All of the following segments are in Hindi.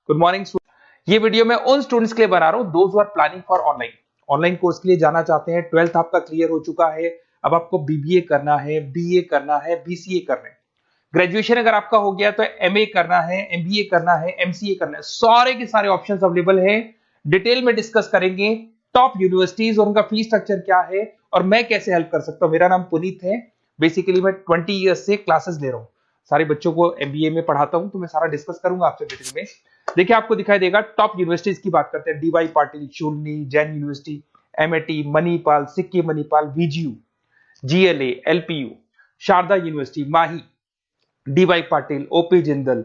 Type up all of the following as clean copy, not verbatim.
Good morning. ये वीडियो मैं उन स्टूडेंट्स के लिए बना रहा हूं those who are planning for online online course के लिए जाना चाहते हैं। 12th आपका क्लियर हो चुका है, अब आपको बीबीए करना है, बीए करना है, बीसीए करना है। ग्रेजुएशन अगर आपका हो गया तो एमए करना है, एमबीए करना है, एमसीए करना है। सारे के सारे ऑप्शंस अवेलेबल हैं। डिटेल में डिस्कस करेंगे टॉप यूनिवर्सिटीज और उनका फीस स्ट्रक्चर क्या है और मैं कैसे हेल्प कर सकता हूं। मेरा नाम पुनीत है। बेसिकली मैं 20 ईयर्स से क्लासेस ले रहा हूं, सारे बच्चों को एमबीए में पढ़ाता हूं, तो मैं सारा डिस्कस करूंगा आपसे डिटेल में। देखिए आपको दिखाई देगा टॉप यूनिवर्सिटीज की बात करते हैं। DY Patil, Shoolini, Jain university, MIT, Manipal, Sikkim Manipal, VGU, GLA, LPU, Sharda university, Mahe, DY Patil, OP Jindal,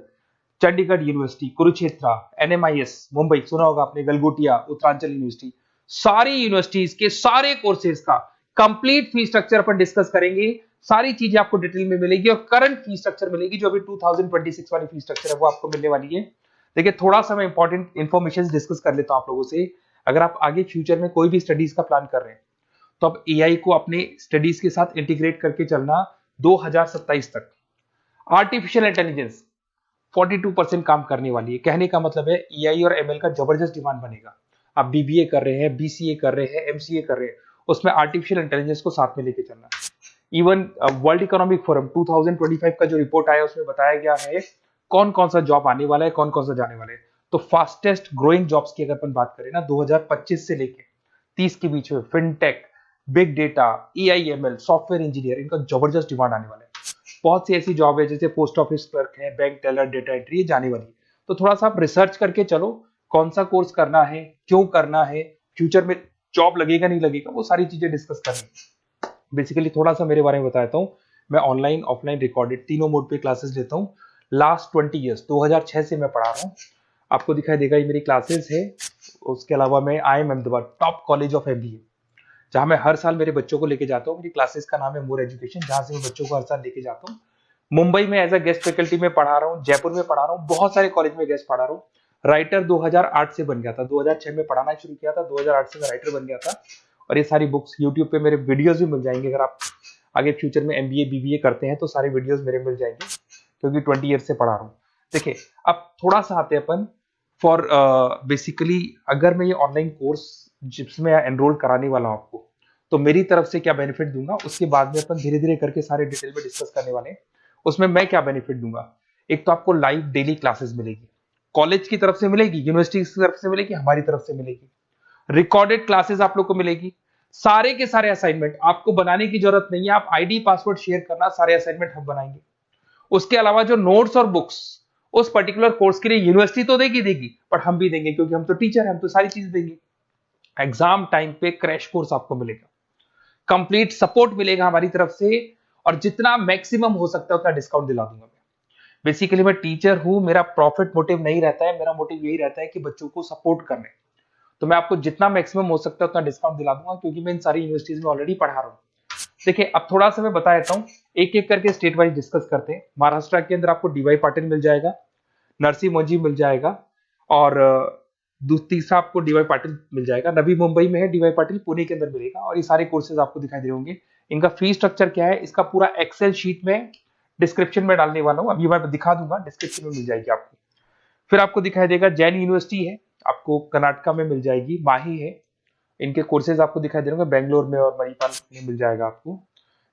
Chandigarh university, Kurukshetra, NMIMS Mumbai सुना होगा आपने, गलगोटिया, उत्तरांचल यूनिवर्सिटी। सारी यूनिवर्सिटीज के सारे कोर्सेज का कंप्लीट फीस स्ट्रक्चर अपन डिस्कस करेंगे। सारी चीजें आपको डिटेल में मिलेगी और करंट फीस स्ट्रक्चर मिलेगी, जो अभी 2026 वाली फीस स्ट्रक्चर है वो आपको मिलने वाली है। देखिए थोड़ा सा मैं इंपॉर्टेंट इन्फॉर्मेशन डिस्कस कर लेता हूं आप लोगों से। अगर आप आगे फ्यूचर में कोई भी स्टडीज का प्लान कर रहे हैं तो आप एआई को अपने स्टडीज के साथ इंटीग्रेट करके चलना। 2027 तक आर्टिफिशियल इंटेलिजेंस 42% काम करने वाली है। कहने का मतलब है एआई और एमएल का जबरदस्त डिमांड बनेगा। आप बीबीए कर रहे हैं, बीसीए कर रहे हैं, एमसीए कर रहे हैं, उसमें आर्टिफिशियल इंटेलिजेंस को साथ में लेके चलना। इवन वर्ल्ड इकोनॉमिक फोरम 2025 का जो रिपोर्ट आया उसमें बताया गया है कौन कौन सा जॉब आने वाला है, कौन कौन सा जाने वाला है। तो फास्टेस्ट ग्रोइंग जॉब्स की अगर अपन बात करें ना 2025 से लेके 30 के बीच में fintech, big data, AIML, software engineer, इनका जबरदस्त डिमांड आने वाला है। बहुत सी ऐसी जॉब है जैसे पोस्ट ऑफिस क्लर्क है, बैंक टेलर, डेटा एंट्री, ये जाने वाली है। तो थोड़ा सा आप रिसर्च करके चलो कौन सा कोर्स करना है, क्यों करना है, फ्यूचर में जॉब लगेगा नहीं लगेगा, वो सारी चीजें डिस्कस करनी। बेसिकली थोड़ा सा मेरे बारे में बताता हूँ। मैं ऑनलाइन, ऑफलाइन, रिकॉर्डेड तीनों मोड पे क्लासेस लेता हूँ। लास्ट 20 ईयर्स 2006 से मैं पढ़ा रहा हूँ। आपको दिखाई देगा ये मेरी क्लासेस है। उसके अलावा मैं IIM Ahmedabad top college of MBA, जहां मैं हर साल मेरे बच्चों को लेके जाता हूँ। मेरी क्लासेस का नाम है मोर एजुकेशन, जहां से मैं बच्चों को हर साल लेके जाता हूँ। मुंबई में एज अ गेस्ट फैकल्टी में पढ़ा रहा हूँ, जयपुर में पढ़ा रहा हूँ, बहुत सारे कॉलेज में गेस्ट पढ़ा रहा हूँ। राइटर 2008 से बन गया था, 2006 में पढ़ाना शुरू किया था, 2008 से मैं राइटर बन गया था। और ये सारी बुक्स यूट्यूब पे मेरे वीडियोस भी मिल जाएंगे। अगर आप आगे फ्यूचर में एमबीए बीबीए करते हैं तो सारे वीडियोस मेरे मिल जाएंगे, क्योंकि 20 ईयर से पढ़ा रहा हूँ। देखिए अब थोड़ा सा आते हैं अपन फॉर बेसिकली अगर मैं ये ऑनलाइन कोर्स जिसमें एनरोल कराने वाला हूँ आपको, तो मेरी तरफ से क्या बेनिफिट दूंगा उसके बाद में अपन धीरे धीरे करके सारे डिटेल में डिस्कस करने वाले हैं। उसमें मैं क्या बेनिफिट दूंगा, एक तो आपको लाइव डेली क्लासेस मिलेगी, कॉलेज की तरफ से मिलेगी, यूनिवर्सिटी की तरफ से मिलेगी, हमारी तरफ से मिलेगी। रिकॉर्डेड क्लासेस आप लोग को मिलेगी। सारे के सारे असाइनमेंट आपको बनाने की जरूरत नहीं है, आप आईडी पासवर्ड शेयर करना, सारे असाइनमेंट हम बनाएंगे। उसके अलावा जो नोट्स और बुक्स उस पर्टिकुलर कोर्स के लिए यूनिवर्सिटी तो देगी बट हम भी देंगे, क्योंकि हम तो टीचर हैं, हम तो सारी चीज देंगे। एग्जाम टाइम पे क्रैश कोर्स आपको मिलेगा, कंप्लीट सपोर्ट मिलेगा हमारी तरफ से, और जितना मैक्सिमम हो सकता है उतना डिस्काउंट दिला दूंगा मैं। बेसिकली मैं टीचर हूं, मेरा प्रॉफिट मोटिव नहीं रहता है, मेरा मोटिव यही रहता है कि बच्चों को सपोर्ट करने। तो मैं आपको जितना मैक्सिमम हो सकता है उतना डिस्काउंट दिला दूंगा, क्योंकि मैं इन सारी यूनिवर्सिटीज में ऑलरेडी पढ़ा रहा हूँ। देखिए अब थोड़ा सा मैं बता देता हूँ, एक एक करके स्टेट वाइज डिस्कस करते हैं। महाराष्ट्र के अंदर आपको डीवाई पाटिल मिल जाएगा, नरसी मोंजी मिल जाएगा, और तीसरा आपको डीवाई पाटिल मिल जाएगा। नवी मुंबई में है डीवाई पाटिल, पुणे के अंदर मिलेगा। और ये सारे कोर्सेज आपको दिखाई दे रहे होंगे। इनका फीस स्ट्रक्चर क्या है, इसका पूरा एक्सेल शीट में डिस्क्रिप्शन में डालने वाला हूँ, अभी मैं दिखा दूंगा, डिस्क्रिप्शन में मिल जाएगी आपको। फिर आपको दिखाई देगा जैन यूनिवर्सिटी है, आपको कर्नाटका में मिल जाएगी, माही है, इनके कोर्सेज आपको दिखाई दे रहे होंगे, बेंगलोर में और मणिपाल में मिल जाएगा आपको।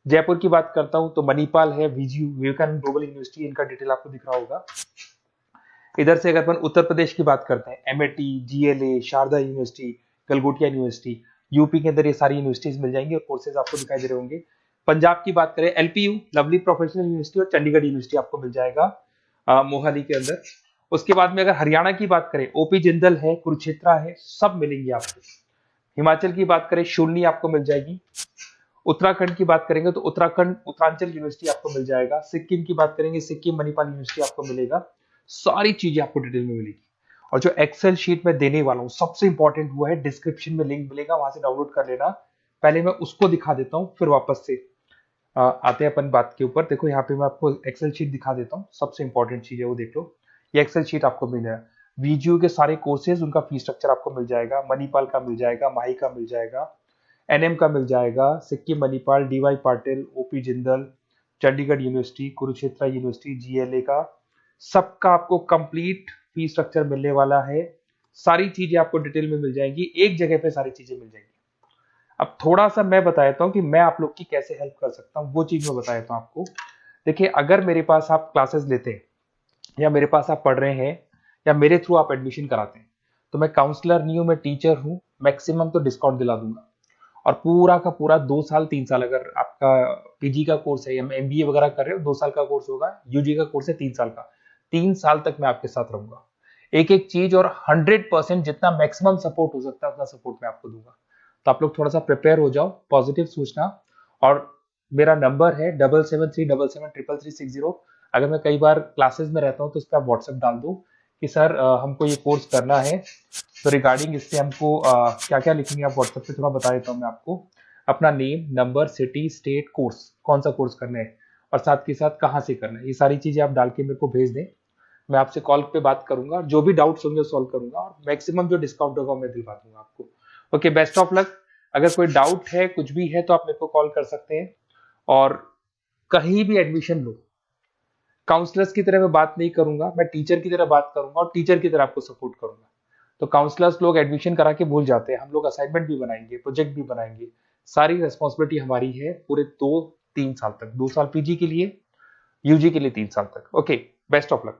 जयपुर की बात करता हूं तो मणिपाल है, वीजीयू, विवेकानंद ग्लोबल यूनिवर्सिटी, इनका डिटेल आपको दिख रहा होगा। इधर से अगर अपन उत्तर प्रदेश की बात करते हैं, MIT, GLA, Sharda university, Galgotia university, UP के अंदर ये सारी यूनिवर्सिटीज मिल जाएंगी और कोर्सेज आपको दिखाई दे रहे होंगे। पंजाब की बात करें, एलपीयू, लवली प्रोफेशनल यूनिवर्सिटी, और चंडीगढ़ यूनिवर्सिटी आपको मिल जाएगा मोहाली के अंदर। उसके बाद में अगर हरियाणा की बात करें, ओपी जिंदल है, कुरुक्षेत्र है, सब मिलेंगे आपको। हिमाचल की बात करें, शूलनी आपको मिल जाएगी। उत्तराखंड की बात करेंगे तो उत्तराखंड उत्तरांचल यूनिवर्सिटी आपको मिल जाएगा। सिक्किम की बात करेंगे, सिक्किम मणिपाल यूनिवर्सिटी आपको मिलेगा। सारी चीजें आपको डिटेल में मिलेगी। और जो एक्सेल शीट में देने वाला हूँ सबसे इंपॉर्टेंट हुआ है, डिस्क्रिप्शन में लिंक मिलेगा, वहां से डाउनलोड कर लेना। पहले मैं उसको दिखा देता हूँ, फिर वापस से आते हैं अपन बात के ऊपर। देखो यहाँ पे मैं आपको एक्सेल शीट दिखा देता हूँ, सबसे इंपॉर्टेंट चीज है वो देख लो। ये एक्सेल शीट आपको मिल जाएगा। वीजीयू के सारे कोर्सेज, उनका फीस स्ट्रक्चर आपको मिल जाएगा। मणिपाल का मिल जाएगा, माही का मिल जाएगा, एनएम का मिल जाएगा, Sikkim Manipal, DY Patil, OP Jindal, Chandigarh university, Kurukshetra university, GLA का, सबका आपको कंप्लीट फी स्ट्रक्चर मिलने वाला है, सारी चीजें आपको डिटेल में मिल जाएंगी, एक जगह पे सारी चीजें मिल जाएंगी। अब थोड़ा सा मैं बता देता हूँ कि मैं आप लोग की कैसे हेल्प कर सकता हूँ, वो चीज मैं बता देता हूँ आपको। देखिए, अगर मेरे पास आप क्लासेस लेते हैं या मेरे पास आप पढ़ रहे हैं या मेरे थ्रू आप एडमिशन कराते हैं, तो मैं काउंसलर नहीं हूँ, मैं टीचर हूँ, मैक्सिमम तो डिस्काउंट दिला दूंगा। और पूरा का पूरा 2 साल 3 साल, अगर आपका पीजी का कोर्स है या एमबीए वगैरह कर रहे हो, 2 साल का कोर्स होगा, यूजी का कोर्स है 3 साल का, 3 साल तक मैं आपके साथ रहूंगा। एक एक चीज और 100% जितना मैक्सिमम सपोर्ट हो सकता है उतना सपोर्ट मैं आपको दूंगा। तो आप लोग थोड़ा सा प्रिपेयर हो जाओ, पॉजिटिव सोचना। और मेरा नंबर है 7737733360। अगर मैं कई बार क्लासेस में रहता हूँ तो उस पर आप व्हाट्सएप डाल दो कि सर हमको ये कोर्स करना है, तो रिगार्डिंग इससे हमको क्या क्या लिखेंगे आप व्हाट्सएप पे थोड़ा बता देता हूँ मैं आपको। अपना name, number, city, state, course, कौन सा कोर्स करना है और साथ के साथ कहाँ से करना है, ये सारी चीजें आप डाल के मेरे को भेज दें। मैं आपसे कॉल पे बात करूंगा, जो भी डाउट्स होंगे वो सॉल्व करूंगा और मैक्सिमम जो डिस्काउंट होगा मैं दिलवा दूंगा आपको। Okay, best of luck. अगर कोई डाउट है, कुछ भी है, तो आप मेरे को कॉल कर सकते हैं। और कहीं भी एडमिशन लो, काउंसलर्स की तरह मैं बात नहीं करूंगा, मैं टीचर की तरह बात करूंगा और टीचर की तरह आपको सपोर्ट करूंगा। तो काउंसलर्स लोग एडमिशन करा के भूल जाते हैं, हम लोग असाइनमेंट भी बनाएंगे, प्रोजेक्ट भी बनाएंगे, सारी रेस्पॉन्सिबिलिटी हमारी है पूरे 2-3 साल तक, 2 साल पीजी के लिए, यूजी के लिए 3 साल तक। Okay, best of luck.